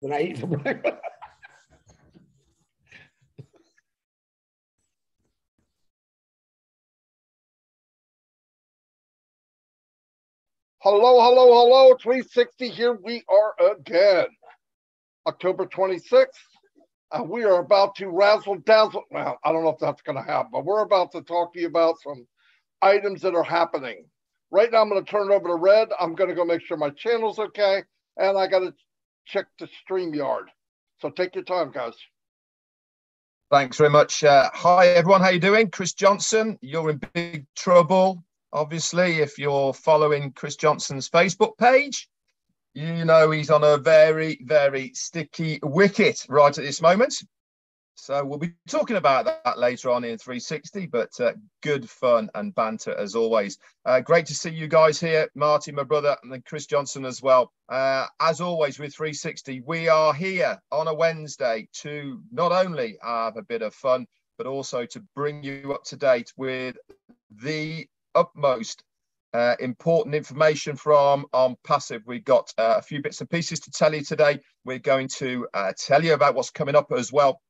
When I eat for breakfast. Hello, 360 here. We are again. October 26th. We are about to razzle dazzle. Well, I don't know if that's going to happen, but we're about to talk to you about some items that are happening. Right now, I'm going to turn it over to Red. I'm going to go make sure my channel's okay, and I got to check the StreamYard. So take your time, guys. Thanks very much. Hi, everyone. How you doing? Chris Johnson. You're in big trouble, obviously, if you're following Chris Johnson's Facebook page. You know he's on a very, very sticky wicket right at this moment. So we'll be talking about that later on in 360, but good fun and banter as always. Great to see you guys here, Marty, my brother, and then Chris Johnson as well. As always with 360, we are here on a Wednesday to not only have a bit of fun, but also to bring you up to date with the utmost important information from ONPASSIVE. We've got a few bits and pieces to tell you today. We're going to tell you about what's coming up as well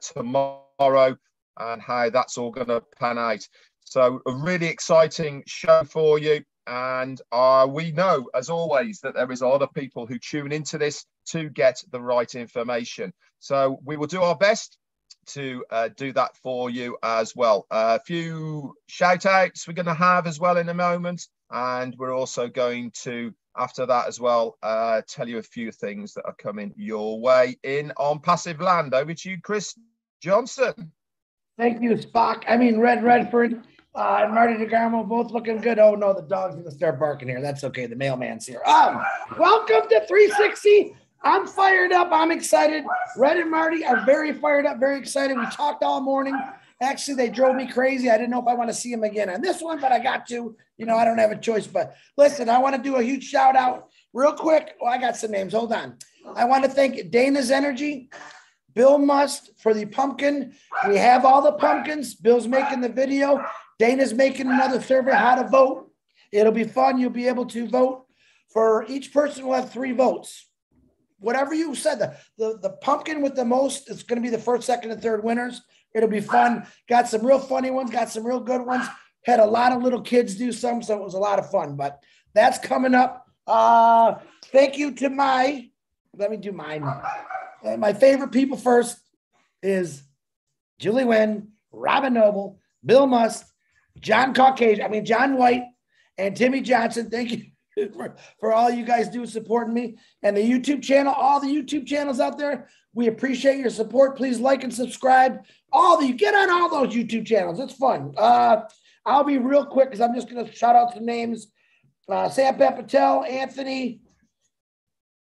tomorrow and how that's all going to pan out. So a really exciting show for you. And we know, as always, that there is a lot of people who tune into this to get the right information. So we will do our best to do that for you as well. A few shout outs we're going to have as well in a moment, and we're also going to, after that as well, tell you a few things that are coming your way in ONPASSIVE land. Over to you, Chris Johnson. Thank you, Spock. I mean, Red Redford and Marty DeGarmo both looking good. Oh no, the dog's gonna start barking here. That's okay. The mailman's here. Welcome to 360. I'm fired up. I'm excited. Red and Marty are very fired up, very excited. We talked all morning. Actually, they drove me crazy. I didn't know if I want to see them again on this one, but I got to. You know, I don't have a choice. But listen, I want to do a huge shout out real quick. Oh, I got some names. Hold on. I want to thank Dana's Energy, Bill Must for the pumpkin. We have all the pumpkins. Bill's making the video. Dana's making another survey how to vote. It'll be fun. You'll be able to vote. For each person will have 3 votes. Whatever you said, the pumpkin with the most is going to be the first, second, and third winners. It'll be fun. Got some real funny ones, got some real good ones. Had a lot of little kids do some, so it was a lot of fun. But that's coming up. Thank you to let me do mine. My favorite people first is Julie Wynn, Robin Noble, Bill Must, John White, and Timmy Johnson. Thank you for all you guys do supporting me, and the YouTube channel, all the YouTube channels out there. We appreciate your support. Please like and subscribe. Get on all those YouTube channels. It's fun. I'll be real quick because I'm just going to shout out some names. Sam Patel, Anthony.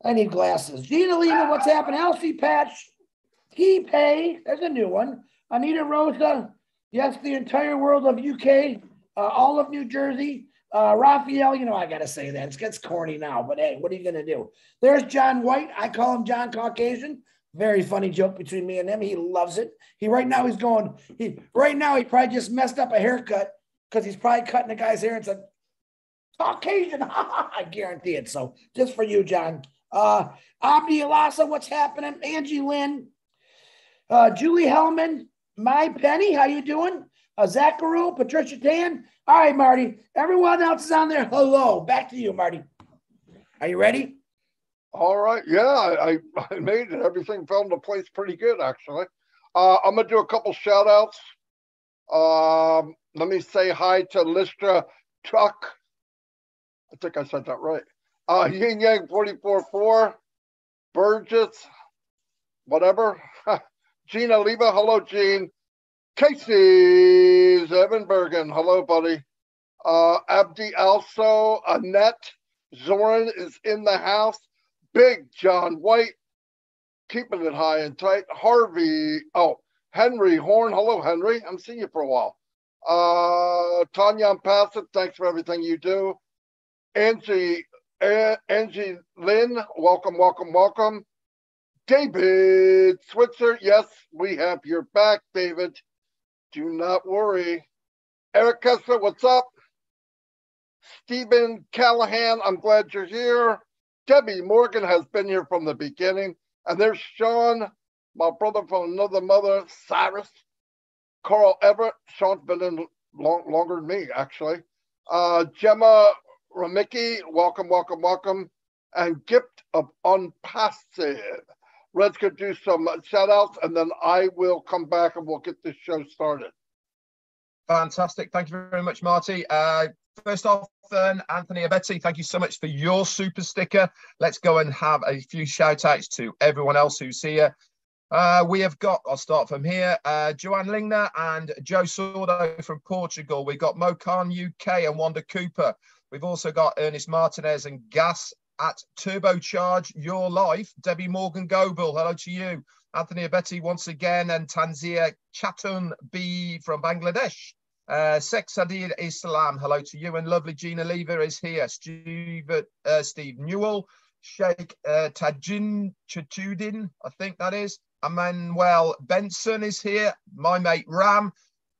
I need glasses. Gina Lima, what's happening? Elsie Patch, Key Pay. There's a new one. Anita Rosa. Yes, the entire world of UK. All of New Jersey. Raphael, you know, I got to say that. It gets corny now, but hey, what are you going to do? There's John White. I call him John Caucasian. Very funny joke between me and him. He loves it. Right now he probably just messed up a haircut because he's probably cutting the guy's hair and said, Caucasian. I guarantee it. So just for you, John. Abdi Alasa, what's happening? Angie Lynn. Julie Hellman. My Penny, how you doing? Zacharu, Patricia Tan. All right, Marty. Everyone else is on there. Hello. Back to you, Marty. Are you ready? All right. Yeah, I made it. Everything fell into place pretty good, actually. I'm going to do a couple shout outs. Let me say hi to Listra Truck. I think I said that right. Yin Yang 44-4. Burgess. Whatever. Gina Leva. Hello, Gene. Casey Zevenbergen, hello, buddy. Abdi Also, Annette Zoran is in the house. Big John White, keeping it high and tight. Henry Horn, hello, Henry. I'm seeing you for a while. Tanya Passive, thanks for everything you do. Angie Lynn, welcome. David Switzer, yes, we have your back, David. Do not worry. Eric Kessler, what's up? Stephen Callahan, I'm glad you're here. Debbie Morgan has been here from the beginning. And there's Sean, my brother from another mother, Cyrus, Carl Everett. Sean's been in longer than me, actually. Gemma Ramicki, welcome, welcome, welcome. And Gift of ONPASSIVE. Red's going to do some shout outs, and then I will come back and we'll get this show started. Fantastic. Thank you very much, Marty. First off, then, Anthony Abetti, thank you so much for your super sticker. Let's go and have a few shout outs to everyone else who's here. We have got, I'll start from here, Joanne Lingner and Joe Sordo from Portugal. We've got Mocan UK and Wanda Cooper. We've also got Ernest Martinez and Gas at Turbocharge Your Life. Debbie Morgan Goebel, hello to you. Anthony Abetti once again, and Tanzia Chatun B from Bangladesh. Sheikh Sadir Islam, hello to you. And lovely Gina Lever is here. Steve Newell, Sheikh Tajin Chatudin, I think that is. Emmanuel Benson is here. My mate Ram.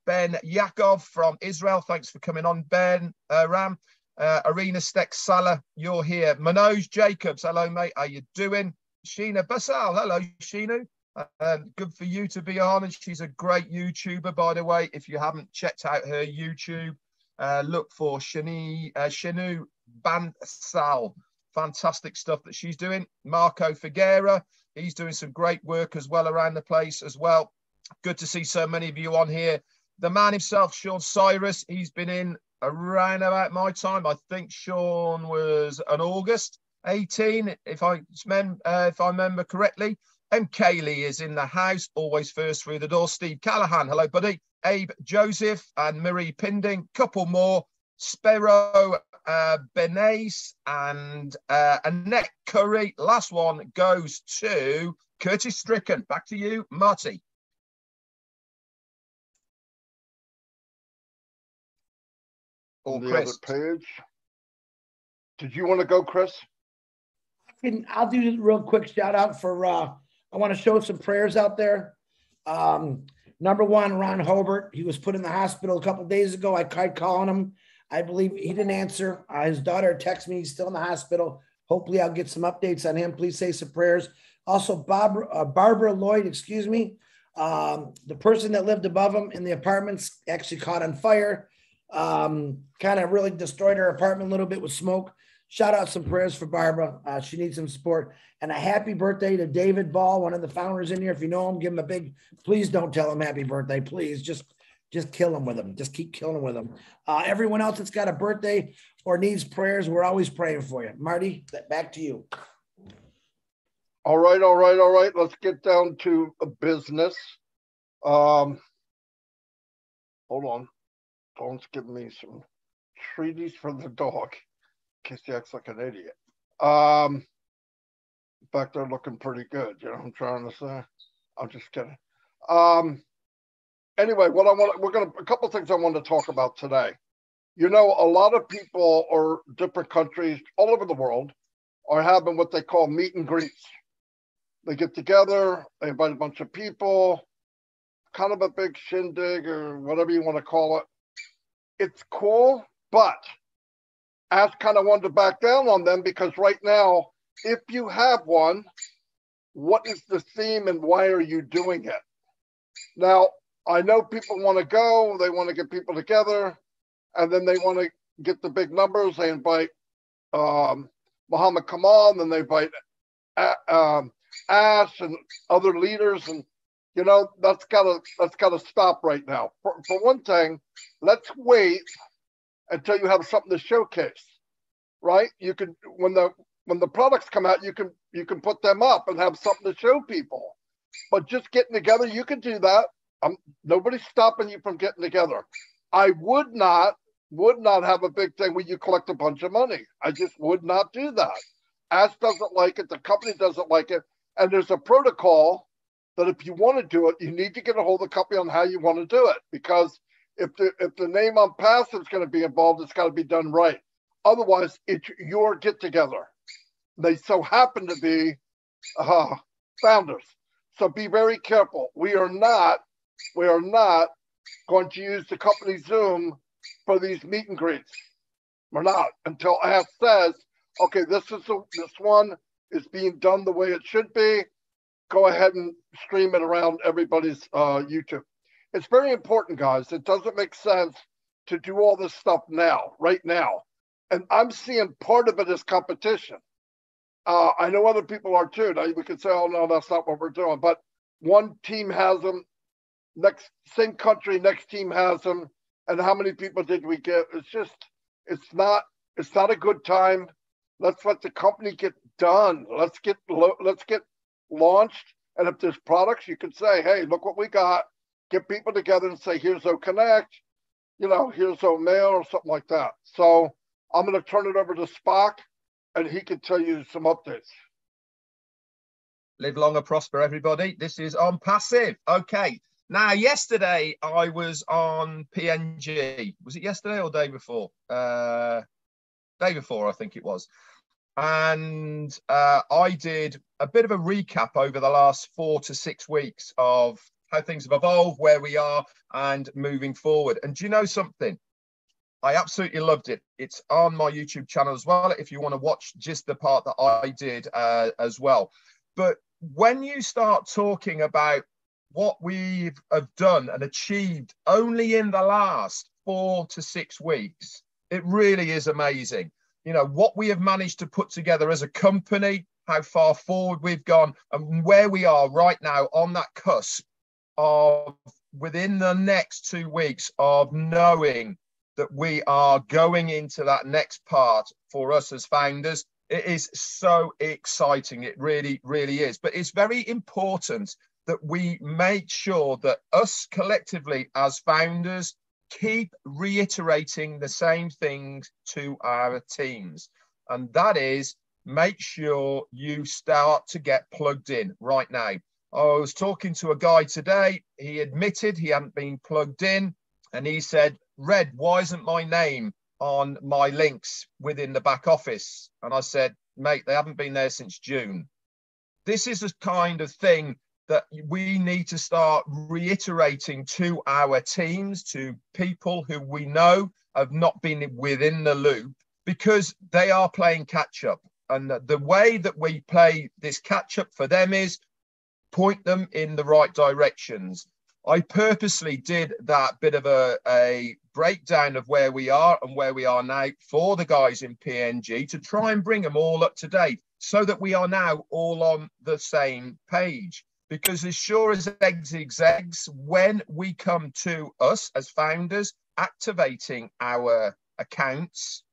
Ben Yakov from Israel. Thanks for coming on, Ben. Ram. Arena Stek Salah, you're here. Manoj Jacobs, hello, mate. How you doing? Sheena Basal, hello, Sheena. Good for you to be on, and she's a great YouTuber, by the way. If you haven't checked out her YouTube, look for Shinu Bansal. Fantastic stuff that she's doing. Marco Figuera, he's doing some great work as well around the place as well. Good to see so many of you on here. The man himself, Sean Cyrus, he's been in around about my time. I think Sean was an August 18, if I remember correctly. M. Kaylee is in the house, always first through the door. Steve Callahan, hello, buddy. Abe Joseph and Marie Pinding, couple more. Sparrow Benace and Annette Curry. Last one goes to Curtis Stricken. Back to you, Marty. Or the Chris. Other page. Did you want to go, Chris? I'll do a real quick shout out for I want to show some prayers out there. Number one, Ron Hobart. He was put in the hospital a couple of days ago. I tried calling him. I believe he didn't answer. His daughter texted me. He's still in the hospital. Hopefully I'll get some updates on him. Please say some prayers. Also, Barbara Lloyd, excuse me. The person that lived above him in the apartments actually caught on fire. Kind of really destroyed her apartment a little bit with smoke. Shout out some prayers for Barbara. She needs some support. And a happy birthday to David Ball, one of the founders in here. If you know him, give him a big, please don't tell him happy birthday. Please just kill him with him. Just keep killing him with him. Everyone else that's got a birthday or needs prayers, we're always praying for you. Marty, back to you. All right. Let's get down to business. Hold on. Dawn's giving me some treaties for the dog. In case he acts like an idiot. Back there looking pretty good, you know what I'm trying to say? I'm just kidding. Anyway, a couple of things I want to talk about today. You know, a lot of people or different countries all over the world are having what they call meet and greets. They get together, they invite a bunch of people, kind of a big shindig or whatever you want to call it. It's cool, but I kind of wanted to back down on them because right now, if you have one, what is the theme and why are you doing it? Now, I know people want to go, they want to get people together, and then they want to get the big numbers. They invite Muhammad Kamal, then they invite Ash and other leaders, and you know that's gotta stop right now. For one thing, let's wait until you have something to showcase, right? You can when the products come out, you can put them up and have something to show people. But just getting together, you can do that. Nobody's stopping you from getting together. I would not have a big thing where you collect a bunch of money. I just would not do that. Ash doesn't like it. The company doesn't like it. And there's a protocol that if you want to do it, you need to get a hold of the company on how you want to do it. Because if the name ONPASSIVE is going to be involved, it's got to be done right. Otherwise, it's your get together. They so happen to be founders. So be very careful. We are not going to use the company Zoom for these meet and greets. We're not until Ash says, okay, this one is being done the way it should be. go ahead and stream it around everybody's YouTube. It's very important, guys. It doesn't make sense to do all this stuff now, right now. And I'm seeing part of it as competition. I know other people are too. Now we could say, oh, no, that's not what we're doing. But one team has them, same country, next team has them. And how many people did we get? It's just, it's not a good time. Let's let the company get done. Let's get launched. And if there's products, you can say, hey, look what we got. Get people together and say, here's OConnect, here's OMail or something like that. So I'm going to turn it over to Spock, and he can tell you some updates. Live long and prosper, everybody. This is ONPASSIVE. Okay. Now, yesterday I was on PNG. Was it yesterday or day before? Day before, I think it was. And I did a bit of a recap over the last 4 to 6 weeks of how things have evolved, where we are, and moving forward. And do you know something? I absolutely loved it. It's on my YouTube channel as well, if you want to watch just the part that I did as well. But when you start talking about what we have done and achieved only in the last 4 to 6 weeks, it really is amazing. What we have managed to put together as a company, how far forward we've gone, and where we are right now on that cusp of within the next 2 weeks of knowing that we are going into that next part for us as founders. It is so exciting. It really, really is. But it's very important that we make sure that us collectively as founders keep reiterating the same things to our teams. And that is, make sure you start to get plugged in right now. I was talking to a guy today. He admitted he hadn't been plugged in. And he said, Red, why isn't my name on my links within the back office? And I said, mate, they haven't been there since June. This is the kind of thing that we need to start reiterating to our teams, to people who we know have not been within the loop, because they are playing catch up. And the way that we play this catch up for them is point them in the right directions. I purposely did that bit of a breakdown of where we are and where we are now for the guys in PNG to try and bring them all up to date so that we are now all on the same page. Because as sure as eggs, when we come to us as founders activating our accounts,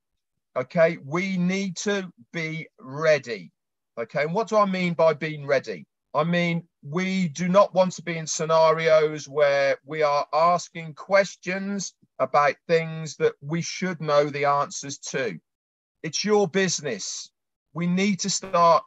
okay, we need to be ready. Okay, and what do I mean by being ready? I mean, we do not want to be in scenarios where we are asking questions about things that we should know the answers to. It's your business. We need to start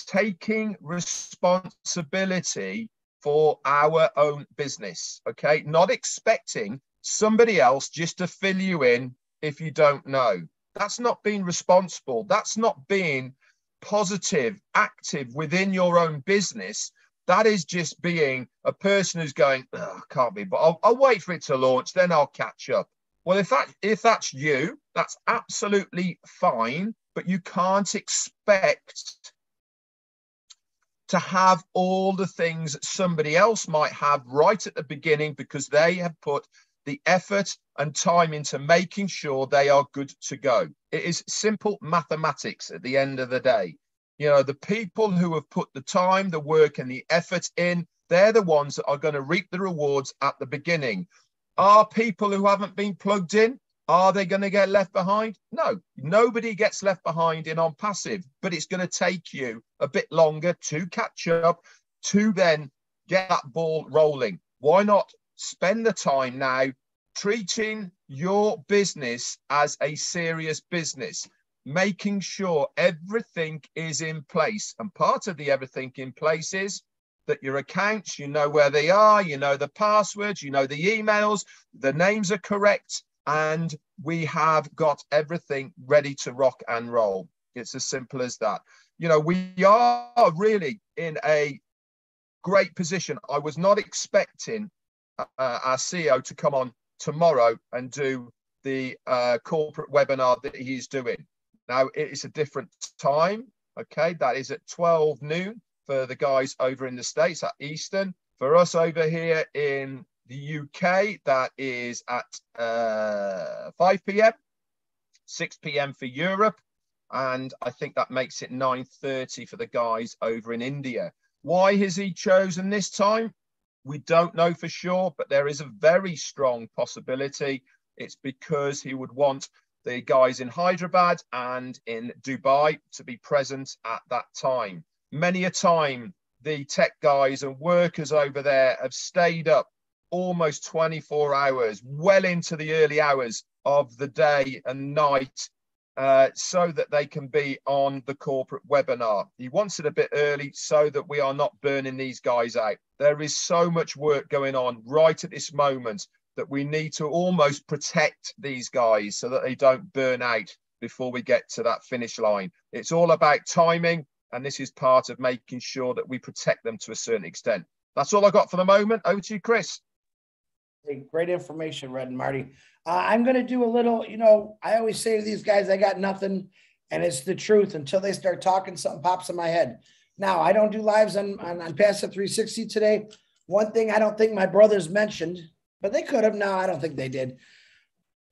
taking responsibility for our own business, okay? Not expecting somebody else just to fill you in if you don't know. That's not being responsible. That's not being positive, active within your own business. That is just being a person who's going, oh, can't be, but I'll wait for it to launch, then I'll catch up. Well, if that's you, that's absolutely fine, but you can't expect to have all the things that somebody else might have right at the beginning because they have put the effort and time into making sure they are good to go. It is simple mathematics at the end of the day. The people who have put the time, the work and the effort in, they're the ones that are going to reap the rewards at the beginning. Are people who haven't been plugged in, are they going to get left behind? No, nobody gets left behind in ONPASSIVE, but it's going to take you a bit longer to catch up, to then get that ball rolling. Why not spend the time now treating your business as a serious business, making sure everything is in place? And part of the everything in place is that your accounts, you know where they are, you know the passwords, you know the emails, the names are correct, and we have got everything ready to rock and roll. It's as simple as that. We are really in a great position. I was not expecting our CEO to come on tomorrow and do the corporate webinar that he's doing. Now, it is a different time, okay? That is at 12 noon for the guys over in the States at Eastern. For us over here in the UK, that is at 5 p.m., 6 p.m. for Europe. And I think that makes it 9:30 for the guys over in India. Why has he chosen this time? We don't know for sure, but there is a very strong possibility. It's because he would want the guys in Hyderabad and in Dubai to be present at that time. Many a time, the tech guys and workers over there have stayed up almost 24 hours, well into the early hours of the day and night, so that they can be on the corporate webinar. He wants it a bit early so that we are not burning these guys out. There is so much work going on right at this moment that we need to almost protect these guys so that they don't burn out before we get to that finish line. It's all about timing, and this is part of making sure that we protect them to a certain extent. That's all I got for the moment. Over to you, Chris. Great information, Red and Marty. I'm going to do a little, you know, I always say to these guys, I got nothing, and it's the truth until they start talking, something pops in my head. Now, I don't do lives on Passive 360 today. One thing I don't think my brothers mentioned, but they could have. No, I don't think they did.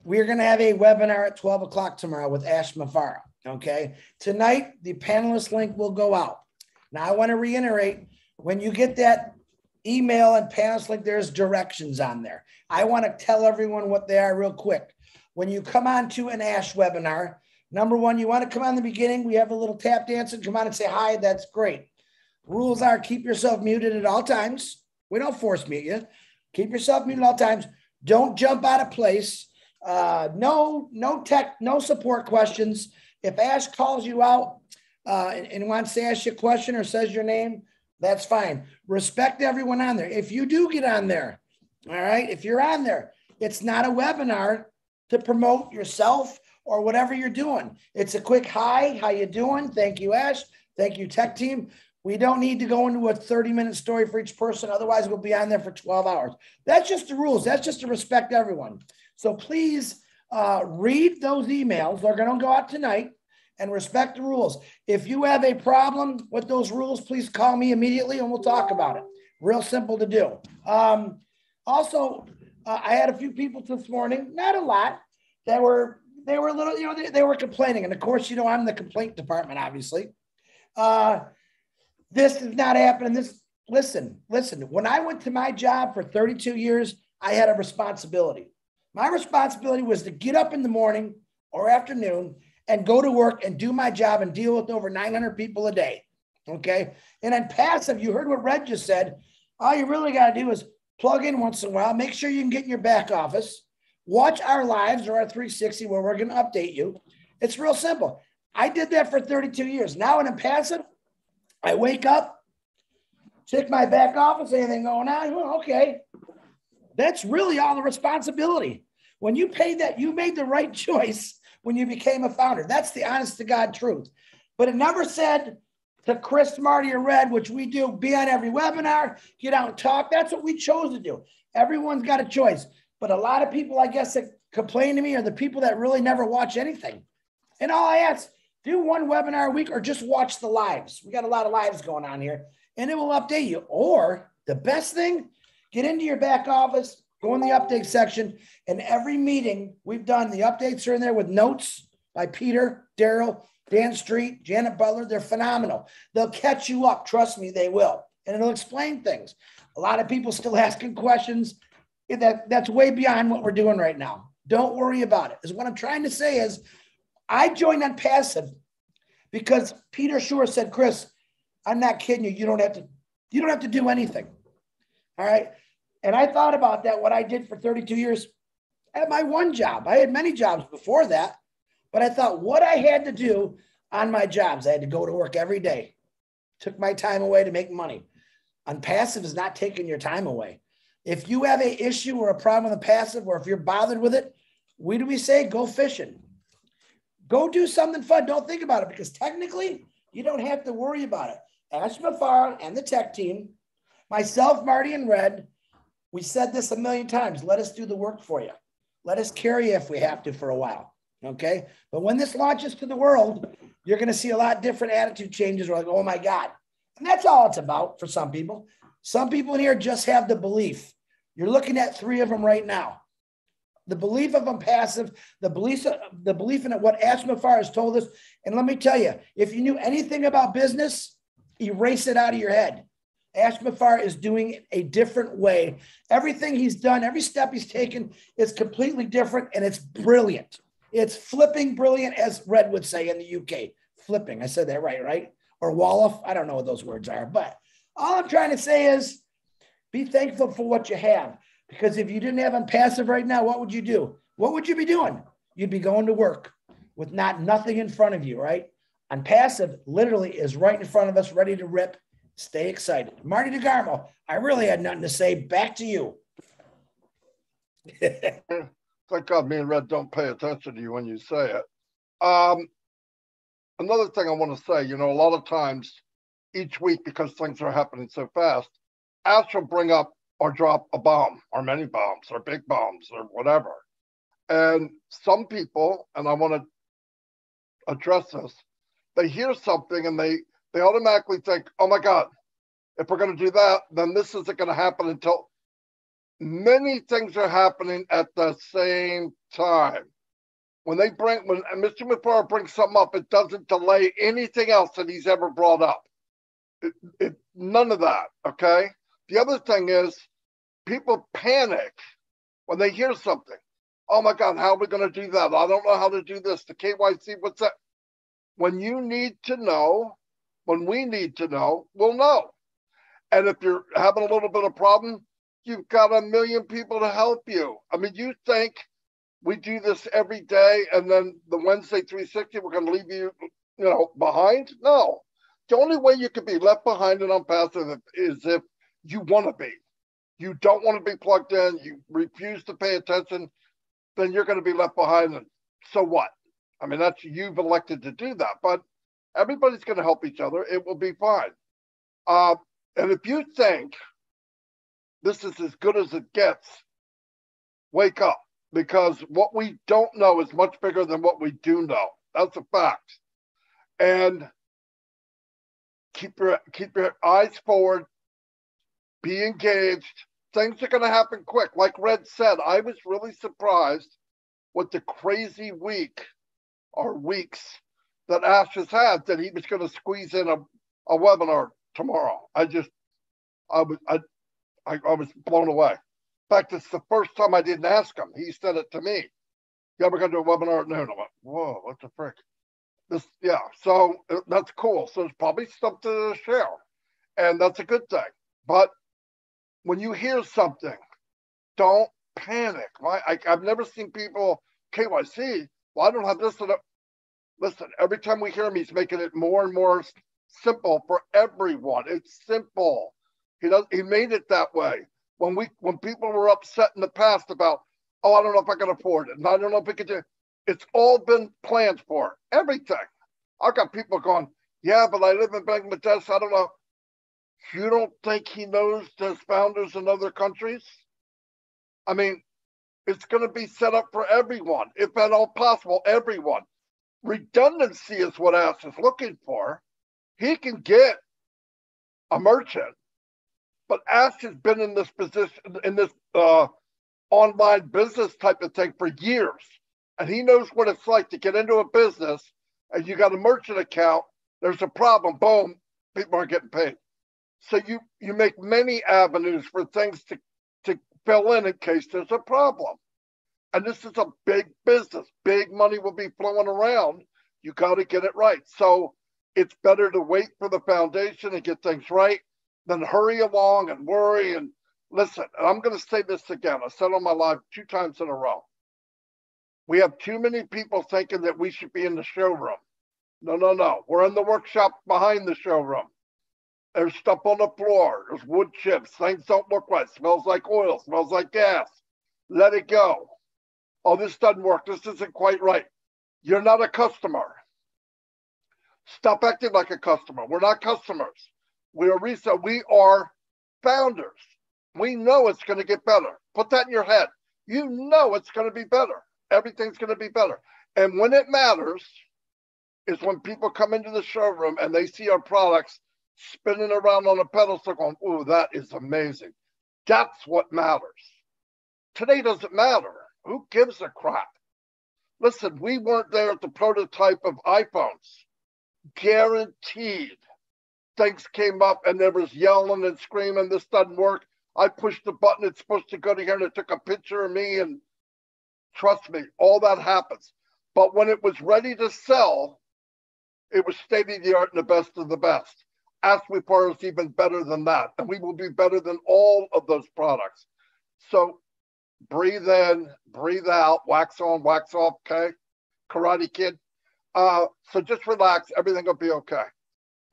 We're going to have a webinar at 12 o'clock tomorrow with Ash Mafara, okay? Tonight, the panelist link will go out. Now, I want to reiterate, when you get that email and panelist link, there's directions on there. I want to tell everyone what they are real quick. When you come on to an Ash webinar, number one, you want to come on in the beginning. We have a little tap dance and come on and say hi. That's great. Rules are keep yourself muted at all times. We don't force mute you. Keep yourself muted at all times. Don't jump out of place. No tech, no support questions. If Ash calls you out and wants to ask you a question or says your name, that's fine. Respect everyone on there. If you do get on there, all right, if you're on there, it's not a webinar to promote yourself or whatever you're doing. It's a quick hi, how you doing? Thank you, Ash. Thank you, tech team. We don't need to go into a 30-minute story for each person. Otherwise, we'll be on there for 12 hours. That's just the rules. That's just to respect everyone. So please read those emails. They're going to go out tonight. And respect the rules. If you have a problem with those rules, please call me immediately and we'll talk about it. Real simple to do. Also, I had a few people this morning, not a lot, they were a little, you know, they were complaining. And of course, you know, I'm the complaint department, obviously. This is not happening. Listen, when I went to my job for 32 years, I had a responsibility. My responsibility was to get up in the morning or afternoon and go to work and do my job and deal with over 900 people a day, okay? And on Passive, you heard what Red just said. All you really got to do is plug in once in a while, make sure you can get in your back office, watch our lives or our 360 where we're going to update you. It's real simple. I did that for 32 years. Now in Passive, I wake up, check my back office, anything going on, well, okay. That's really all the responsibility. When you paid that, you made the right choice when you became a founder. That's the honest to God truth. But it never said to Chris, Marty, or Red, which we do, be on every webinar, get out and talk. That's what we chose to do. Everyone's got a choice. But a lot of people, I guess, that complain to me are the people that really never watch anything. And all I ask, do one webinar a week or just watch the lives. We got a lot of lives going on here, and it will update you. Or the best thing, get into your back office, go in the update section, and every meeting we've done, the updates are in there with notes by Peter, Daryl, Dan Street, Janet Butler. They're phenomenal. They'll catch you up. Trust me, they will. And it'll explain things. A lot of people still asking questions. That's way beyond what we're doing right now. Don't worry about it. Is what I'm trying to say is I joined on Passive because Peter Shore said, Chris, I'm not kidding you. You don't have to do anything. All right. And I thought about that, what I did for 32 years at my one job. I had many jobs before that, but I thought what I had to do on my jobs, I had to go to work every day. Took my time away to make money. On Passive is not taking your time away. If you have an issue or a problem with a Passive, or if you're bothered with it, what do we say? Go fishing. Go do something fun. Don't think about it because technically you don't have to worry about it. Ash Mafara and the tech team, myself, Marty, and Red, we said this a million times. Let us do the work for you. Let us carry you if we have to for a while, okay? But when this launches to the world, you're going to see a lot different attitude changes. We're like, oh, my God. And that's all it's about for some people. Some people in here just have the belief. You're looking at 3 of them right now. The belief of ONPASSIVE, the belief in what Ash Mafar has told us. And let me tell you, if you knew anything about business, erase it out of your head. Ash Mafar is doing it a different way. Everything he's done, every step he's taken is completely different, and it's brilliant. It's flipping brilliant, as Red would say in the UK. Flipping, I said that right? Or Wolof, I don't know what those words are. But all I'm trying to say is be thankful for what you have. Because if you didn't have ONPASSIVE right now, what would you do? What would you be doing? You'd be going to work with nothing in front of you, right? ONPASSIVE literally is right in front of us, ready to rip. Stay excited. Marty DeGarmo, I really had nothing to say. Back to you. Thank God me and Red don't pay attention to you when you say it. Another thing I want to say, you know, a lot of times each week, because things are happening so fast, Ash will bring up or drop a bomb or many bombs or big bombs or whatever. And some people, and I want to address this, they hear something and they automatically think, oh my God, if we're going to do that, then this isn't going to happen until many things are happening at the same time. When Mr. Mafar brings something up, it doesn't delay anything else that he's ever brought up. None of that, okay? The other thing is people panic when they hear something. Oh my God, how are we going to do that? I don't know how to do this. The KYC, what's that? When you need to know, when we need to know, we'll know. And if you're having a little bit of problem, you've got 1 million people to help you. I mean, you think we do this every day and then the Wednesday 360, we're going to leave you, behind? No. The only way you could be left behind and ONPASSIVE is if you want to be. You don't want to be plugged in, you refuse to pay attention, then you're going to be left behind. And so what? I mean, you've elected to do that, but everybody's going to help each other. It will be fine. And if you think this is as good as it gets, wake up, because what we don't know is much bigger than what we do know. That's a fact. And keep your eyes forward, be engaged. Things are going to happen quick. Like Red said, I was really surprised with the crazy week or weeks that Ash has had, that he was going to squeeze in a webinar tomorrow. I was blown away. In fact, it's the first time I didn't ask him. He said it to me. Yeah, we're going to do a webinar at noon. I went, whoa, what the frick? So that's cool. So there's probably stuff to share, and that's a good thing. But when you hear something, don't panic. Right? I've never seen people, KYC, well, I don't have this. Listen, every time we hear him, he's making it more and more simple for everyone. It's simple. He made it that way. When people were upset in the past about, oh, I don't know if I can afford it, and I don't know if we could do it, it's all been planned for, everything. I've got people going, yeah, but I live in Bangladesh, I don't know. You don't think he knows there's founders in other countries? I mean, it's going to be set up for everyone, if at all possible, everyone. Redundancy is what Ash is looking for. He can get a merchant, but Ash has been in this position, in this online business type of thing for years. And he knows what it's like to get into a business and you got a merchant account, there's a problem, boom, people aren't getting paid. So you make many avenues for things to fill in case there's a problem. And this is a big business. Big money will be flowing around. You got to get it right. So it's better to wait for the foundation and get things right than hurry along and worry. And listen, and I'm going to say this again. I said on my live 2 times in a row. We have too many people thinking that we should be in the showroom. No. We're in the workshop behind the showroom. There's stuff on the floor. There's wood chips. Things don't look right. Smells like oil. Smells like gas. Let it go. Oh, this doesn't work. This isn't quite right. You're not a customer. Stop acting like a customer. We're not customers. We are founders. We know it's going to get better. Put that in your head. You know it's going to be better. Everything's going to be better. And when it matters is when people come into the showroom and they see our products spinning around on a pedestal going, oh, that is amazing. That's what matters. Today doesn't matter. Who gives a crap? Listen, we weren't there at the prototype of iPhones. Guaranteed. Things came up and there was yelling and screaming, this doesn't work. I pushed the button, it's supposed to go to here, and it took a picture of me, and trust me, all that happens. But when it was ready to sell, it was state-of-the-art and the best of the best. AsWePar is even better than that, and we will be better than all of those products. So breathe in, breathe out, wax on, wax off, okay? Karate Kid. So just relax, everything will be okay.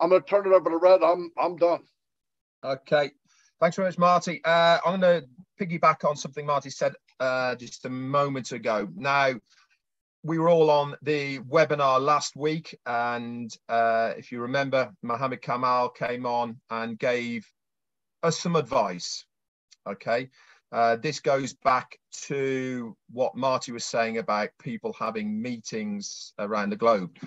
I'm going to turn it over to Red. I'm done. Okay. Thanks very much, Marty. I'm going to piggyback on something Marty said just a moment ago. Now, we were all on the webinar last week, and if you remember, Mohammed Kamal came on and gave us some advice. Okay. This goes back to what Marty was saying about people having meetings around the globe.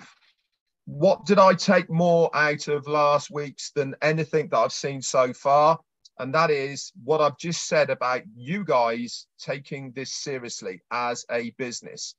What did I take more out of last week's than anything that I've seen so far? And that is what I've just said about you guys taking this seriously as a business.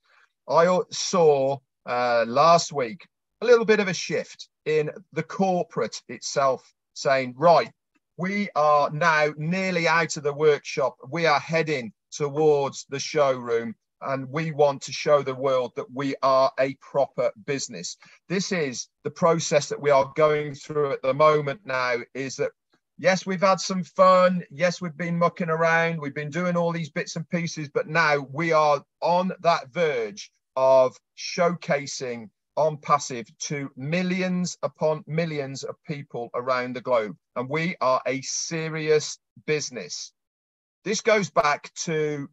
I saw last week a little bit of a shift in the corporate itself saying, right, we are now nearly out of the workshop. We are heading towards the showroom, and we want to show the world that we are a proper business. This is the process that we are going through at the moment now, is that, yes, we've had some fun. Yes, we've been mucking around. We've been doing all these bits and pieces, but now we are on that verge of showcasing ONPASSIVE to millions upon millions of people around the globe. And we are a serious business. This goes back to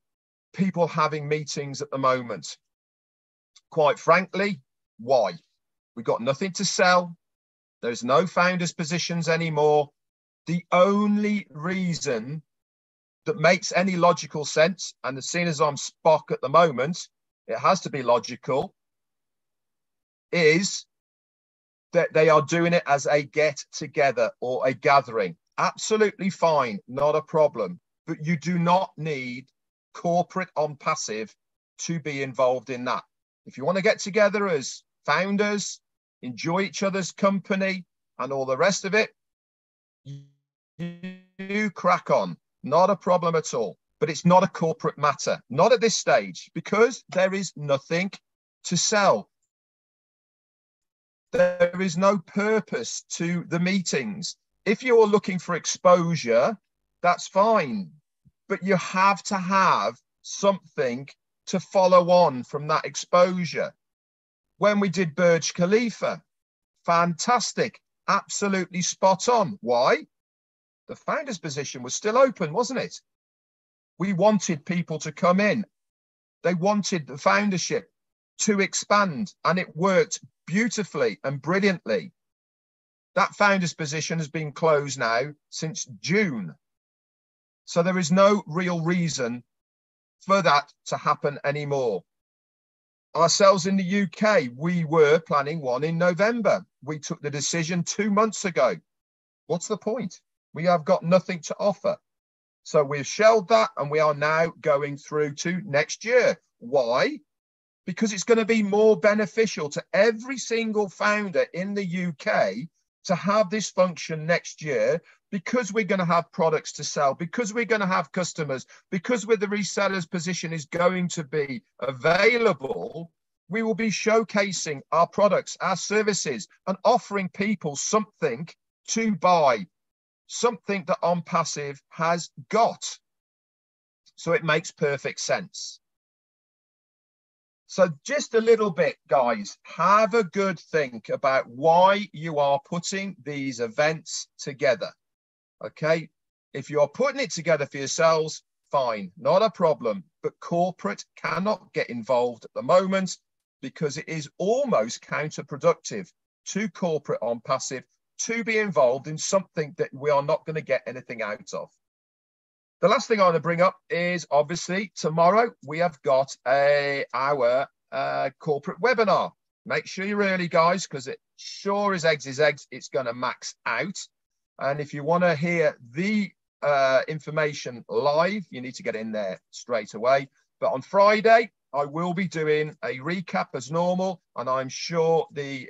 people having meetings at the moment. Quite frankly, why? We've got nothing to sell. There's no founders positions anymore. The only reason that makes any logical sense, and as soon as I'm Spock at the moment, it has to be logical, is that they are doing it as a get together or a gathering. Absolutely fine, not a problem. But you do not need corporate ONPASSIVE to be involved in that. If you want to get together as founders, enjoy each other's company and all the rest of it, you crack on, not a problem at all. But it's not a corporate matter, not at this stage, because there is nothing to sell. There is no purpose to the meetings. If you're looking for exposure, that's fine. But you have to have something to follow on from that exposure. When we did Burj Khalifa, fantastic, absolutely spot on. Why? The founder's position was still open, wasn't it? We wanted people to come in. They wanted the foundership to expand, and it worked beautifully and brilliantly. That founder's position has been closed now since June. So there is no real reason for that to happen anymore. Ourselves in the UK, we were planning one in November. We took the decision 2 months ago. What's the point? We have got nothing to offer. So we've shelved that, and we are now going through to next year. Why? Because it's going to be more beneficial to every single founder in the UK to have this function next year, because we're going to have products to sell, because we're going to have customers, because with the resellers position is going to be available, we will be showcasing our products, our services, and offering people something to buy, something that ONPASSIVE has got. So it makes perfect sense. So just a little bit, guys, have a good think about why you are putting these events together. Okay, if you're putting it together for yourselves, fine, not a problem. But corporate cannot get involved at the moment, because it is almost counterproductive to corporate ONPASSIVE to be involved in something that we are not going to get anything out of. The last thing I want to bring up is, obviously, tomorrow we have got our corporate webinar. Make sure you're early, guys, because it sure as eggs is eggs, it's going to max out. And if you want to hear the information live, you need to get in there straight away. But on Friday, I will be doing a recap as normal, and I'm sure the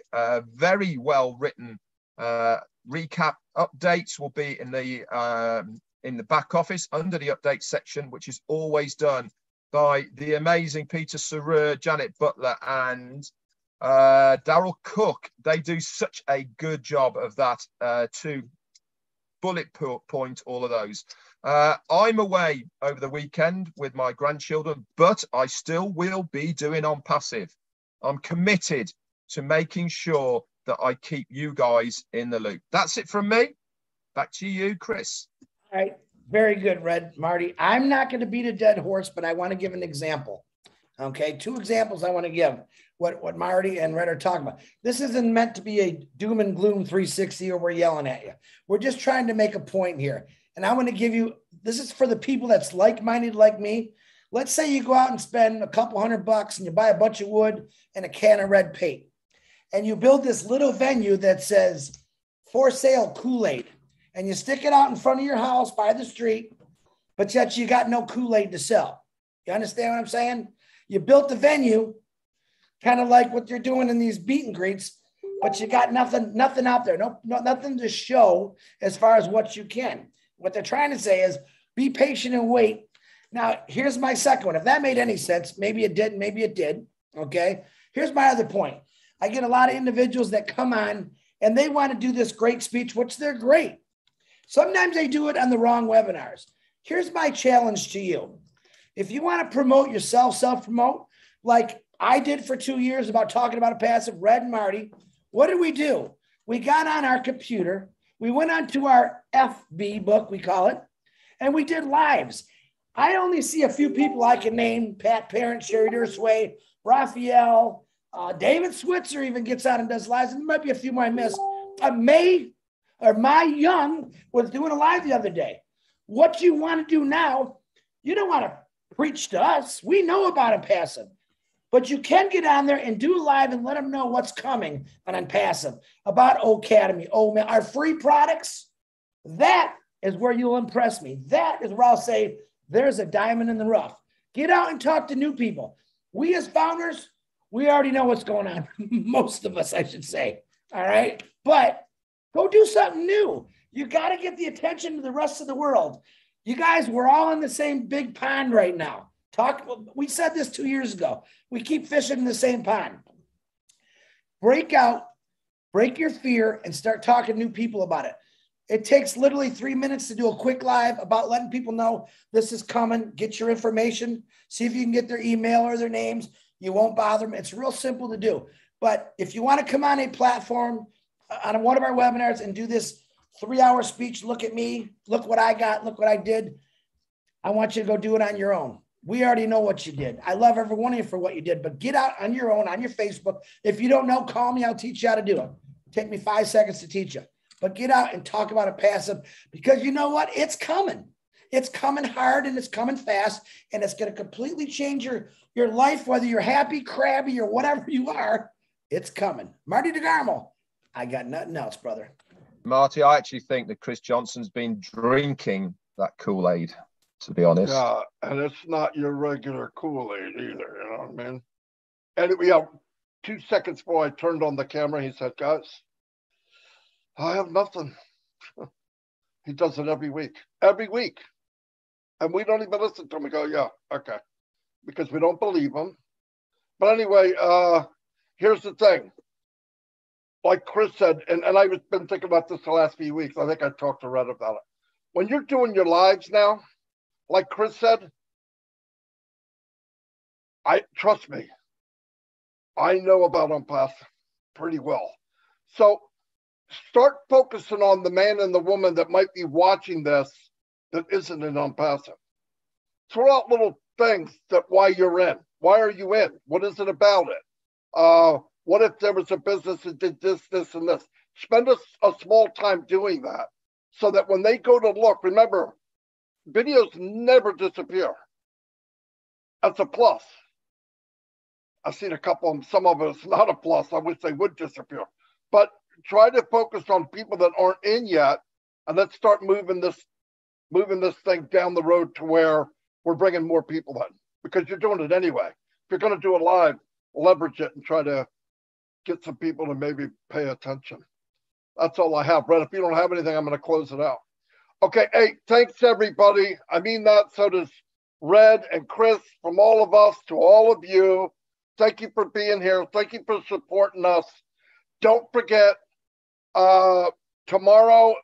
very well written recap updates will be in the back office under the update section, which is always done by the amazing Peter Sarer, Janet Butler, and Daryl Cook. They do such a good job of that to bullet point all of those. I'm away over the weekend with my grandchildren, but I still will be doing ONPASSIVE. I'm committed to making sure that I keep you guys in the loop. That's it from me. Back to you, Chris. All right. Very good, Red. Marty, I'm not going to beat a dead horse, but I want to give an example. Okay. 2 examples I want to give what Marty and Red are talking about. This isn't meant to be a doom and gloom 360 or we're yelling at you. We're just trying to make a point here. And I want to give you, this is for the people that's like-minded like me. Let's say you go out and spend a couple $100 and you buy a bunch of wood and a can of red paint. And you build this little venue that says, for sale Kool-Aid. And you stick it out in front of your house by the street, but yet you got no Kool-Aid to sell. You understand what I'm saying? You built the venue, kind of like what you're doing in these meet and greets, but you got nothing out there, nothing to show as far as what you can. What they're trying to say is be patient and wait. Now, here's my second one. If that made any sense, maybe it didn't, maybe it did. Okay. Here's my other point. I get a lot of individuals that come on and they want to do this great speech, which they're great. Sometimes they do it on the wrong webinars. Here's my challenge to you. If you want to promote yourself, self-promote, like I did for 2 years about talking about a passive, Red and Marty, what did we do? We got on our computer. We went onto our FB book, we call it, and we did lives. I only see a few people I can name: Pat Parent, Sherry Dursway, Raphael, David Switzer even gets on and does lives. And there might be a few more I miss. My Young was doing a live the other day. What you want to do now, you don't want to preach to us. We know about ONPASSIVE. But you can get on there and do a live and let them know what's coming on ONPASSIVE, about Academy, our free products. That is where you'll impress me. That is where I'll say there's a diamond in the rough. Get out and talk to new people. We as founders, we already know what's going on. Most of us, I should say. All right. But go do something new. You got to get the attention of the rest of the world. You guys, we're all in the same big pond right now. We said this 2 years ago. We keep fishing in the same pond. Break out, break your fear, and start talking to new people about it. It takes literally 3 minutes to do a quick live about letting people know this is coming. Get your information. See if you can get their email or their names. You won't bother them. It's real simple to do. But if you want to come on a platform, on one of our webinars and do this 3-hour speech, look at me, look what I got, look what I did, I want you to go do it on your own. We already know what you did. I love every one of you for what you did, but get out on your own, on your Facebook. If you don't know, call me. I'll teach you how to do it. Take me 5 seconds to teach you. But get out and talk about ONPASSIVE, because you know what? It's coming. It's coming hard and it's coming fast, and it's going to completely change your life, whether you're happy, crabby, or whatever you are. It's coming. Marty DeGarmo, I got nothing else, brother. Marty, I actually think that Chris Johnson's been drinking that Kool-Aid, to be honest. Yeah, and it's not your regular Kool-Aid either, you know what I mean? And yeah, 2 seconds before I turned on the camera, he said, guys, I have nothing. He does it every week. And we don't even listen to him. We go, yeah, okay. Because we don't believe him. But anyway, here's the thing. Like Chris said, and I've been thinking about this the last few weeks. I think I talked to Red about it. When you're doing your lives now, like Chris said, trust me, I know about ONPASSIVE pretty well. So start focusing on the man and the woman that might be watching this that isn't in ONPASSIVE. Throw out little things that why you're in. Why are you in? What is it about it? What if there was a business that did this, this, and this? Spend a small time doing that so that when they go to look, remember, videos never disappear. That's a plus. I've seen a couple of them, some of it's not a plus. I wish they would disappear. But try to focus on people that aren't in yet and let's start moving this thing down the road to where we're bringing more people in, because you're doing it anyway. If you're going to do it live, leverage it and try to get some people to maybe pay attention. That's all I have. Brett, if you don't have anything, I'm going to close it out. Okay, hey, thanks everybody. I mean that, so does Red and Chris, from all of us to all of you. Thank you for being here. Thank you for supporting us. Don't forget, tomorrow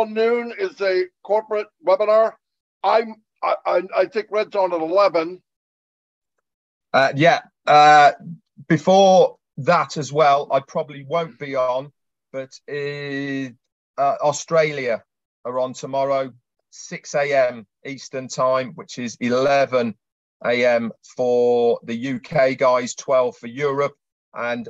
noon is a corporate webinar. I think Red's on at 11. Before that as well, I probably won't be on, but Australia are on tomorrow, 6 a.m. Eastern time, which is 11 a.m. for the UK guys, 12 for Europe. And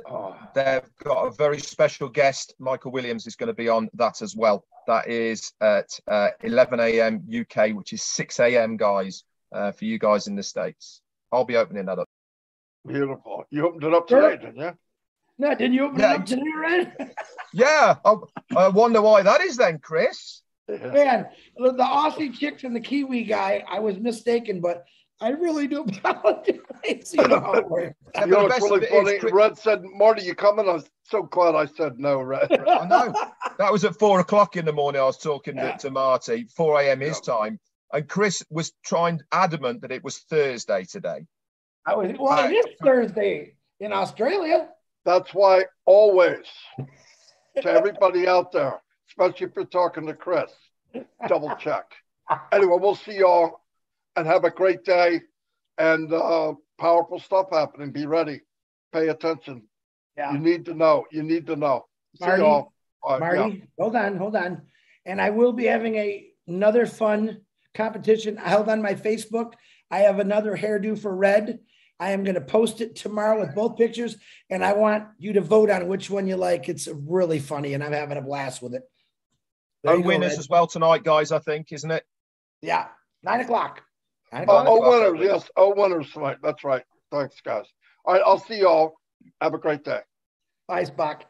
they've got a very special guest. Michael Williams is going to be on that as well. That is at 11 a.m. UK, which is 6 a.m. guys, for you guys in the States. I'll be opening that up. Beautiful. You opened it up today, didn't you? No, did you open it up today, Red? Yeah. I wonder why that is then, Chris. Man, the Aussie chicks and the Kiwi guy, I was mistaken, but I really do apologize. You know how it works. You know what's really funny? Red said, Marty, you coming? I was so glad I said no, Red. I know. That was at 4 o'clock in the morning. I was talking to Marty, 4 a.m. his time. And Chris was adamant that it was Thursday today. It is Thursday in Australia. That's why always, to everybody out there, especially if you're talking to Chris, double check. Anyway, we'll see y'all and have a great day, and powerful stuff happening. Be ready. Pay attention. Yeah. You need to know. You need to know. Marty, see y'all. Marty, hold on. And I will be having another fun competition held on my Facebook. I have another hairdo for Red. I am going to post it tomorrow with both pictures, and I want you to vote on which one you like. It's really funny, and I'm having a blast with it. Winners as well tonight, guys, I think, isn't it? Yeah, 9 o'clock. Winners, yes. Winners tonight. That's right. Thanks, guys. All right, I'll see y'all. Have a great day. Bye, Spock.